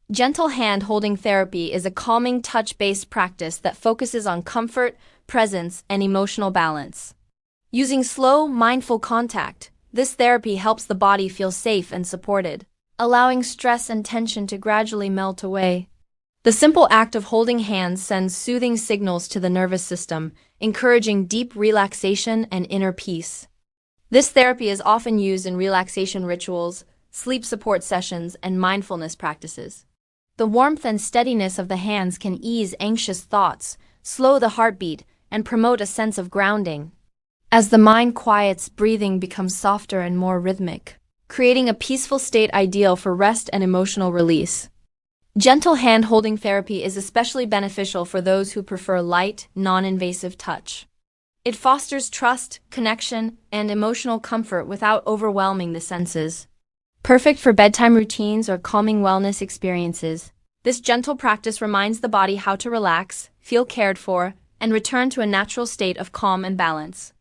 Gentle hand-holding therapy is a calming touch-based practice that focuses on comfort, presence, and emotional balance. Using slow, mindful contact, this therapy helps the body feel safe and supported, allowing stress and tension to gradually melt away. The simple act of holding hands sends soothing signals to the nervous system, encouraging deep relaxation and inner peace. This therapy is often used in relaxation rituals, sleep support sessions, and mindfulness practices. The warmth and steadiness of the hands can ease anxious thoughts, slow the heartbeat, and promote a sense of grounding. As the mind quiets, breathing becomes softer and more rhythmic, creating a peaceful state ideal for rest and emotional release. Gentle hand-holding therapy is especially beneficial for those who prefer light, non-invasive touch. It fosters trust, connection, and emotional comfort without overwhelming the senses. Perfect for bedtime routines or calming wellness experiences, this gentle practice reminds the body how to relax, feel cared for, and return to a natural state of calm and balance.